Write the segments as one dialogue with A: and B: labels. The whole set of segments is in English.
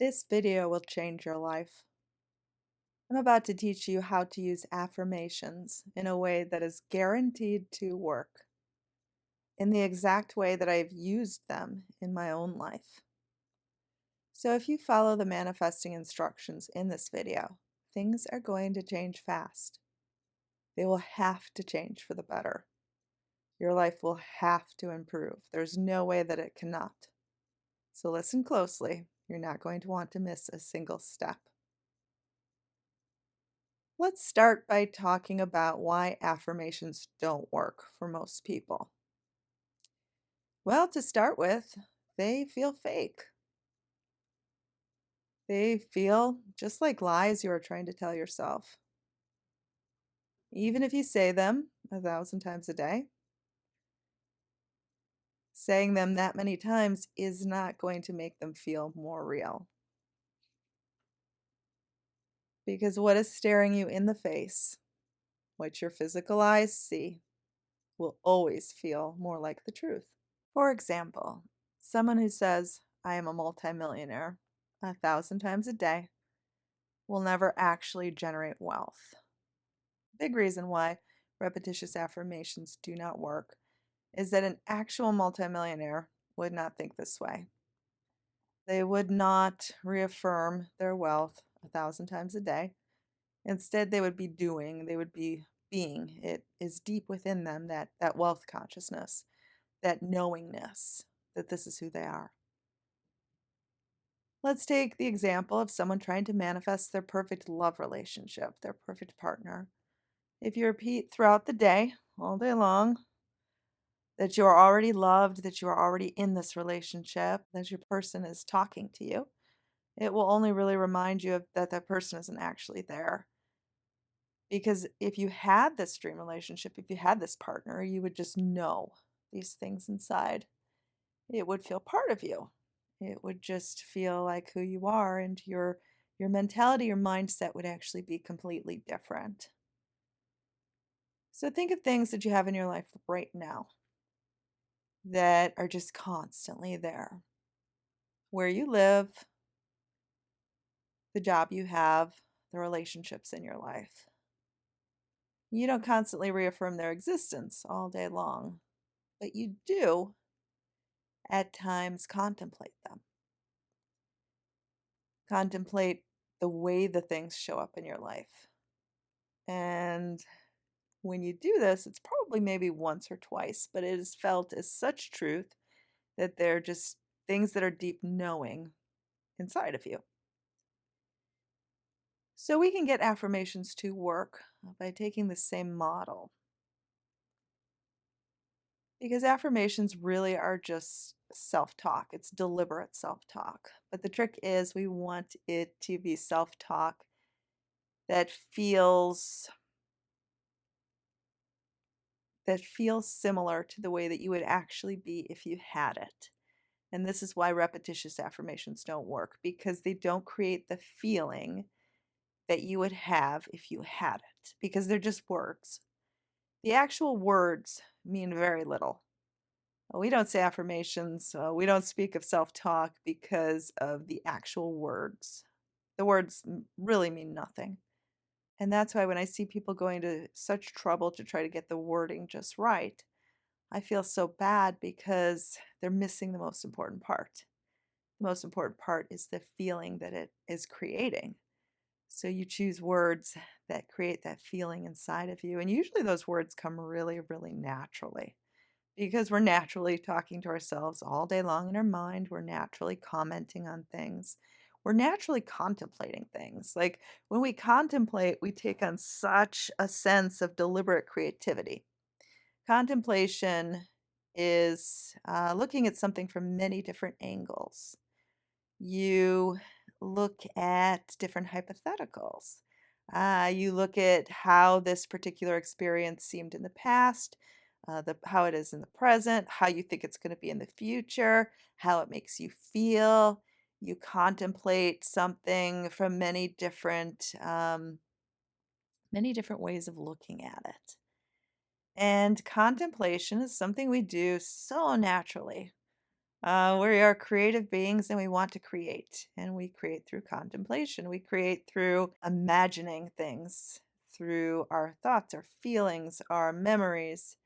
A: This video will change your life. I'm about to teach you how to use affirmations in a way that is guaranteed to work, in the exact way that I've used them in my own life. So if you follow the manifesting instructions in this video, things are going to change fast. They will have to change for the better. Your life will have to improve. There's no way that it cannot. So listen closely. You're not going to want to miss a single step. Let's start by talking about why affirmations don't work for most people. Well, to start with, they feel fake. They feel just like lies you are trying to tell yourself. Even if you say them 1,000 times a day, saying them that many times is not going to make them feel more real. Because what is staring you in the face, what your physical eyes see, will always feel more like the truth. For example, someone who says, I am a multimillionaire 1,000 times a day will never actually generate wealth. Big reason why repetitious affirmations do not work is that an actual multimillionaire would not think this way. They would not reaffirm their wealth 1,000 times a day. Instead, they would be doing, they would be being. It is deep within them, that wealth consciousness, that knowingness that this is who they are. Let's take the example of someone trying to manifest their perfect love relationship, their perfect partner. If you repeat throughout the day, all day long, that you are already loved, that you are already in this relationship, that your person is talking to you, it will only really remind you of that person isn't actually there. Because if you had this dream relationship, if you had this partner, you would just know these things inside. It would feel part of you. It would just feel like who you are, and your mentality, your mindset would actually be completely different. So think of things that you have in your life right now that are just constantly there. Where you live, the job you have, the relationships in your life. You don't constantly reaffirm their existence all day long, but you do at times contemplate them. Contemplate the way the things show up in your life. And when you do this, it's probably maybe once or twice, but it is felt as such truth that they're just things that are deep knowing inside of you. So we can get affirmations to work by taking the same model. Because affirmations really are just self talk, it's deliberate self talk. But the trick is we want it to be self talk that feels similar to the way that you would actually be if you had it. And this is why repetitious affirmations don't work, because they don't create the feeling that you would have if you had it, because they're just words. The actual words mean very little. We don't say affirmations, we don't speak of self talk because of the actual words. The words really mean nothing. And that's why when I see people going to such trouble to try to get the wording just right, I feel so bad because they're missing the most important part. The most important part is the feeling that it is creating. So you choose words that create that feeling inside of you. And usually those words come really, really naturally because we're naturally talking to ourselves all day long in our mind. We're naturally commenting on things. We're naturally contemplating things. Like when we contemplate, we take on such a sense of deliberate creativity. Contemplation is looking at something from many different angles. You look at different hypotheticals. You look at how this particular experience seemed in the past, how it is in the present, how you think it's going to be in the future, how it makes you feel. You contemplate something from many different ways of looking at it. And contemplation is something we do so naturally. We are creative beings and we want to create. And we create through contemplation. We create through imagining things, through our thoughts, our feelings, our memories.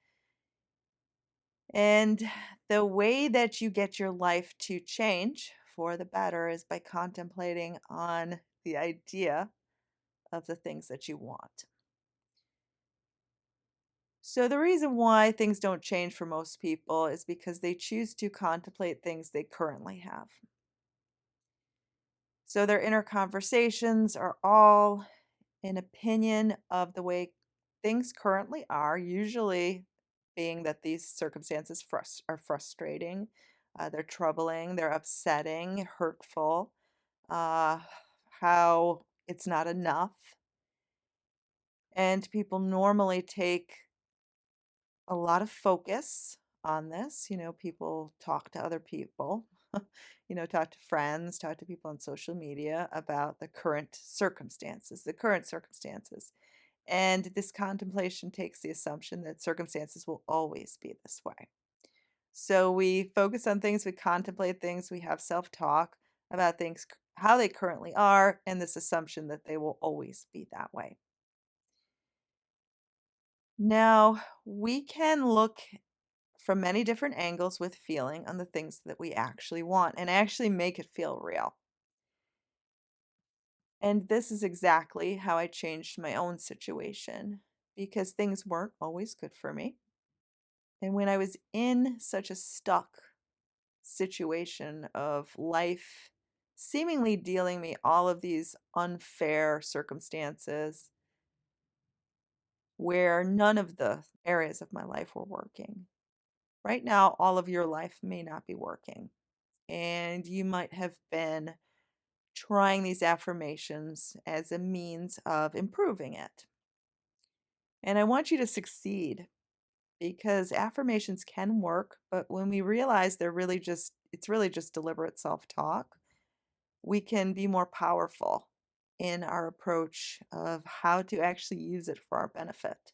A: And the way that you get your life to change for the better is by contemplating on the idea of the things that you want. So, the reason why things don't change for most people is because they choose to contemplate things they currently have. So, their inner conversations are all an opinion of the way things currently are, usually being that these circumstances are frustrating, they're troubling, they're upsetting, hurtful, uh, how it's not enough. And people normally take a lot of focus on this. People talk to other people, talk to friends, talk to people on social media about the current circumstances. And this contemplation takes the assumption that circumstances will always be this way. So we focus on things, we contemplate things, we have self talk about things, how they currently are, and this assumption that they will always be that way. Now, we can look from many different angles with feeling on the things that we actually want and actually make it feel real. And this is exactly how I changed my own situation because things weren't always good for me. And when I was in such a stuck situation of life, seemingly dealing me all of these unfair circumstances where none of the areas of my life were working. Right now, all of your life may not be working. And you might have been trying these affirmations as a means of improving it. And I want you to succeed because affirmations can work, but when we realize it's really just deliberate self-talk, we can be more powerful in our approach of how to actually use it for our benefit.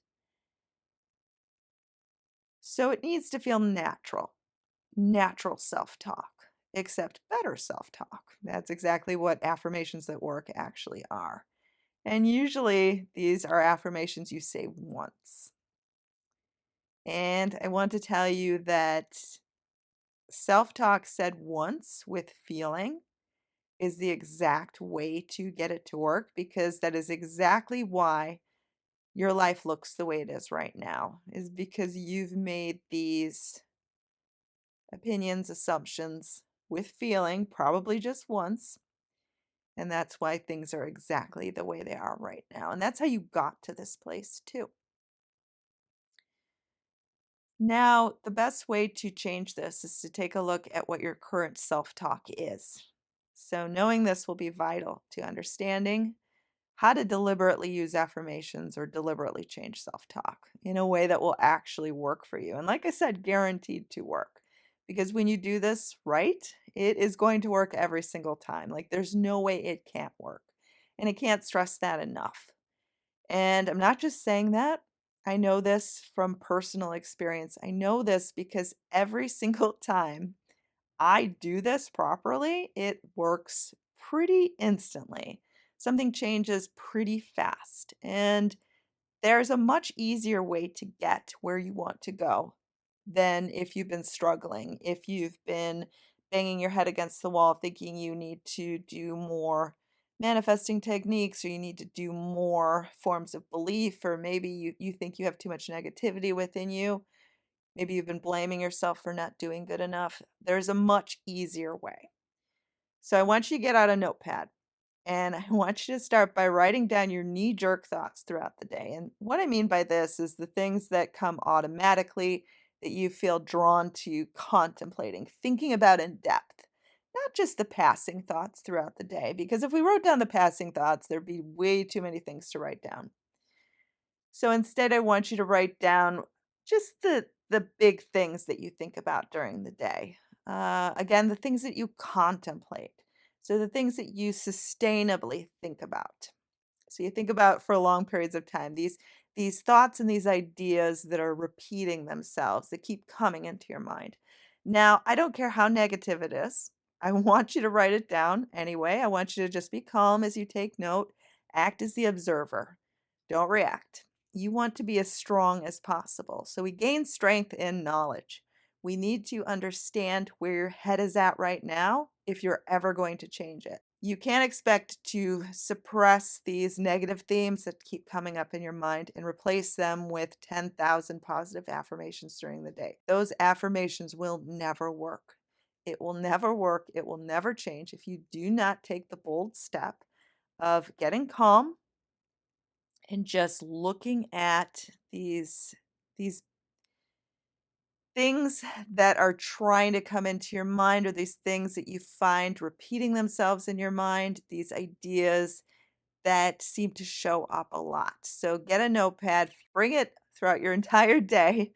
A: So it needs to feel natural self-talk, except better self-talk. That's exactly what affirmations that work actually are. And usually these are affirmations you say once. And I want to tell you that self talk said once with feeling is the exact way to get it to work because that is exactly why your life looks the way it is right now, is because you've made these opinions, assumptions with feeling, probably just once. And that's why things are exactly the way they are right now. And that's how you got to this place, too. Now, the best way to change this is to take a look at what your current self talk is. So, knowing this will be vital to understanding how to deliberately use affirmations or deliberately change self talk in a way that will actually work for you. And, like I said, guaranteed to work. Because when you do this right, it is going to work every single time. Like, there's no way it can't work. And I can't stress that enough. And I'm not just saying that. I know this from personal experience. I know this because every single time I do this properly, it works pretty instantly. Something changes pretty fast. And there's a much easier way to get where you want to go than if you've been struggling, if you've been banging your head against the wall thinking you need to do more manifesting techniques or you need to do more forms of belief, or maybe you think you have too much negativity within you. Maybe you've been blaming yourself for not doing good enough. There's a much easier way. So I want you to get out a notepad and I want you to start by writing down your knee jerk thoughts throughout the day. And what I mean by this is the things that come automatically that you feel drawn to contemplating, thinking about in depth, not just the passing thoughts throughout the day. Because if we wrote down the passing thoughts, there'd be way too many things to write down. So instead, I want you to write down just the big things that you think about during the day. Again, the things that you contemplate. So the things that you sustainably think about. So you think about for long periods of time these thoughts and these ideas that are repeating themselves, that keep coming into your mind. Now, I don't care how negative it is. I want you to write it down anyway. I want you to just be calm as you take note. Act as the observer. Don't react. You want to be as strong as possible. So we gain strength in knowledge. We need to understand where your head is at right now if you're ever going to change it. You can't expect to suppress these negative themes that keep coming up in your mind and replace them with 10,000 positive affirmations during the day. Those affirmations will never work. It will never work. It will never change if you do not take the bold step of getting calm and just looking at these things that are trying to come into your mind, or these things that you find repeating themselves in your mind, these ideas that seem to show up a lot. So get a notepad, bring it throughout your entire day,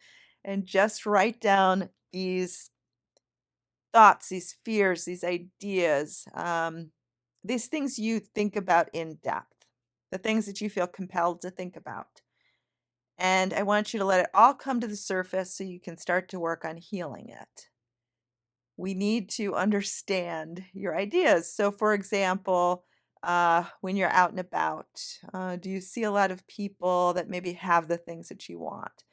A: and just write down these thoughts, these fears, these ideas, these things you think about in depth, the things that you feel compelled to think about. And I want you to let it all come to the surface so you can start to work on healing it. We need to understand your ideas. So, for example, when you're out and about, do you see a lot of people that maybe have the things that you want?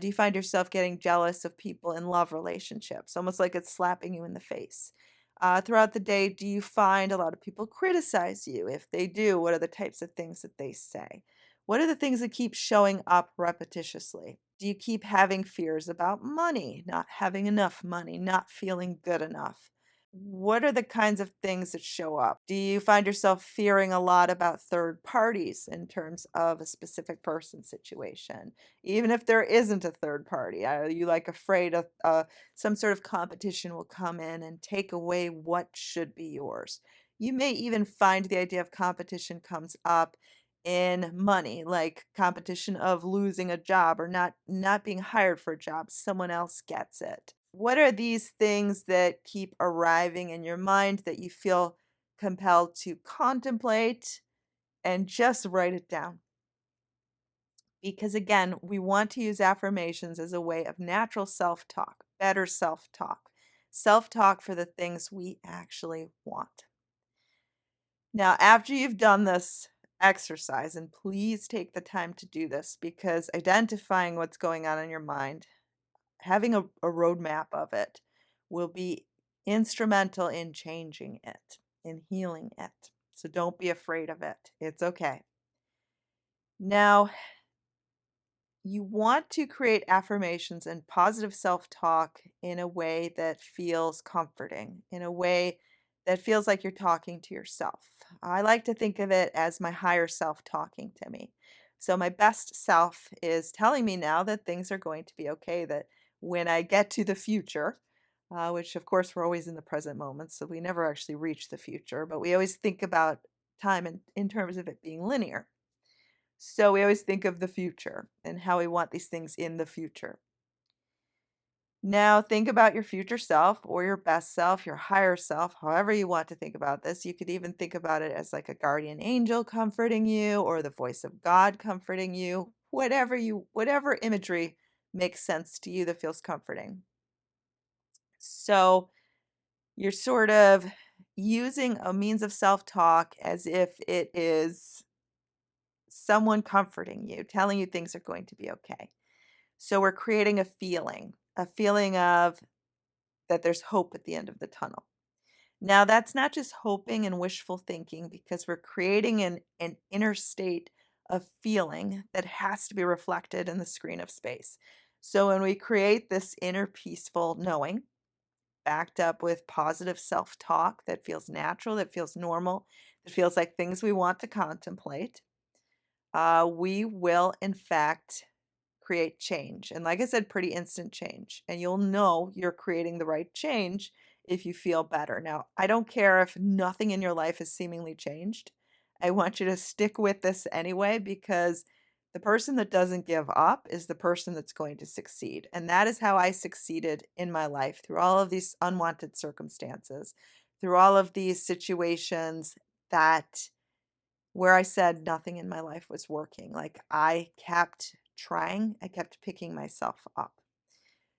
A: Do you find yourself getting jealous of people in love relationships, almost like it's slapping you in the face? Throughout the day, do you find a lot of people criticize you? If they do, what are the types of things that they say? What are the things that keep showing up repetitiously? Do you keep having fears about money, not having enough money, not feeling good enough? What are the kinds of things that show up? Do you find yourself fearing a lot about third parties in terms of a specific person situation? Even if there isn't a third party, are you like afraid of some sort of competition will come in and take away what should be yours? You may even find the idea of competition comes up in money, like competition of losing a job or not being hired for a job, someone else gets it. What are these things that keep arriving in your mind that you feel compelled to contemplate and just write it down? Because again, we want to use affirmations as a way of natural self-talk, better self-talk for the things we actually want. Now, after you've done this exercise, and please take the time to do this because identifying what's going on in your mind, having a roadmap of it, will be instrumental in changing it, in healing it. So don't be afraid of it. It's okay. Now, you want to create affirmations and positive self talk in a way that feels comforting, in a way that feels like you're talking to yourself. I like to think of it as my higher self talking to me. So, my best self is telling me now that things are going to be okay, that when I get to the future, which of course we're always in the present moment, so we never actually reach the future, but we always think about time in terms of it being linear. So we always think of the future and how we want these things in the future. Now, think about your future self or your best self, your higher self, however you want to think about this. You could even think about it as like a guardian angel comforting you or the voice of God comforting you, whatever imagery makes sense to you that feels comforting. So, you're sort of using a means of self-talk as if it is someone comforting you, telling you things are going to be okay. So we're creating a feeling of that there's hope at the end of the tunnel. Now, that's not just hoping and wishful thinking because we're creating an inner state of feeling that has to be reflected in the screen of space. So when we create this inner peaceful knowing, backed up with positive self talk that feels natural, that feels normal, that feels like things we want to contemplate, we will, in fact, create change. And like I said, pretty instant change. And you'll know you're creating the right change if you feel better. Now, I don't care if nothing in your life has seemingly changed. I want you to stick with this anyway because the person that doesn't give up is the person that's going to succeed. And that is how I succeeded in my life through all of these unwanted circumstances, through all of these situations that where I said nothing in my life was working. Like I kept trying, I kept picking myself up.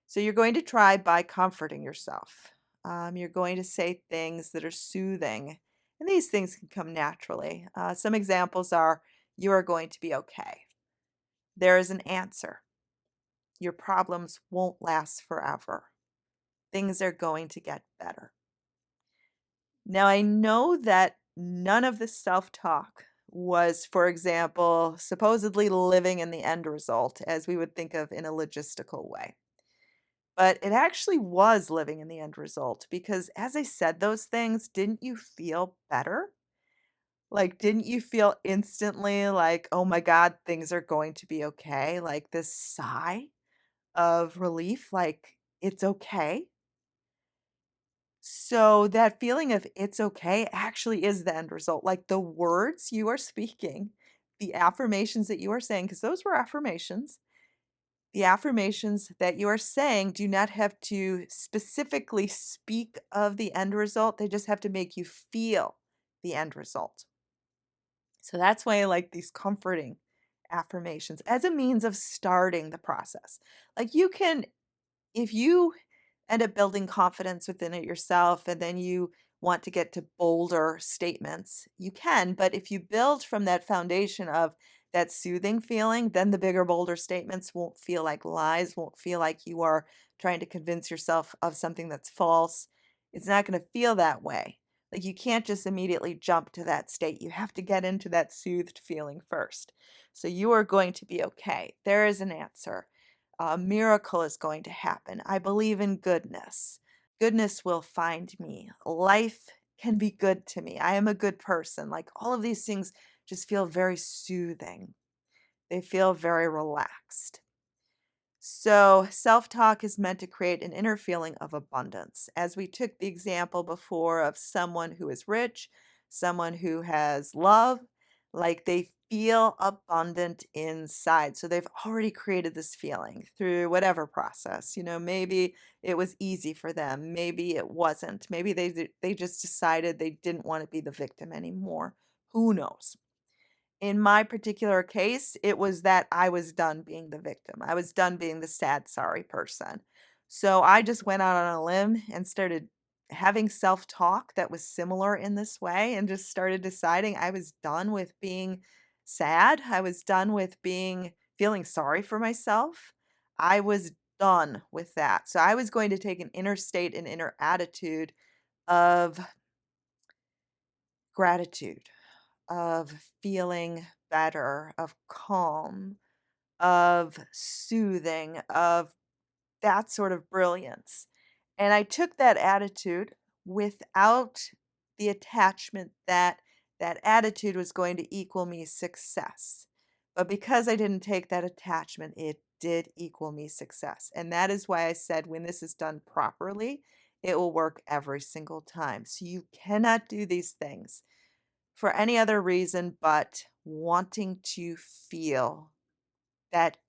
A: So you're going to try by comforting yourself. You're going to say things that are soothing, and these things can come naturally. Some examples are, you are going to be okay. There is an answer. Your problems won't last forever. Things are going to get better. Now, I know that none of this self talk was, for example, supposedly living in the end result as we would think of in a logistical way. But it actually was living in the end result because as I said those things, didn't you feel better? Like, didn't you feel instantly like, oh my God, things are going to be okay? Like this sigh of relief, like it's okay. So that feeling of it's okay actually is the end result. Like the words you are speaking, the affirmations that you are saying, because those were affirmations, the affirmations that you are saying do not have to specifically speak of the end result. They just have to make you feel the end result. So that's why I like these comforting affirmations as a means of starting the process. Like you can, if you end up building confidence within it yourself and then you want to get to bolder statements, you can. But if you build from that foundation of that soothing feeling, then the bigger, bolder statements won't feel like lies, won't feel like you are trying to convince yourself of something that's false. It's not going to feel that way. Like you can't just immediately jump to that state. You have to get into that soothed feeling first. So you are going to be okay. There is an answer. A miracle is going to happen. I believe in goodness. Goodness will find me. Life can be good to me. I am a good person. Like all of these things just feel very soothing. They feel very relaxed. So, self talk is meant to create an inner feeling of abundance. As we took the example before of someone who is rich, someone who has love, like they feel abundant inside. So, they've already created this feeling through whatever process. Maybe it was easy for them, maybe it wasn't. Maybe they just decided they didn't want to be the victim anymore. Who knows? In my particular case, it was that I was done being the victim. I was done being the sad, sorry person. So I just went out on a limb and started having self talk that was similar in this way and just started deciding I was done with being sad. I was done with feeling sorry for myself. I was done with that. So I was going to take an inner state and inner attitude of gratitude, of feeling better, of calm, of soothing, of that sort of brilliance. And I took that attitude without the attachment that that attitude was going to equal me success. But because I didn't take that attachment, it did equal me success. And that is why I said when this is done properly, it will work every single time. So you cannot do these things for any other reason but wanting to feel that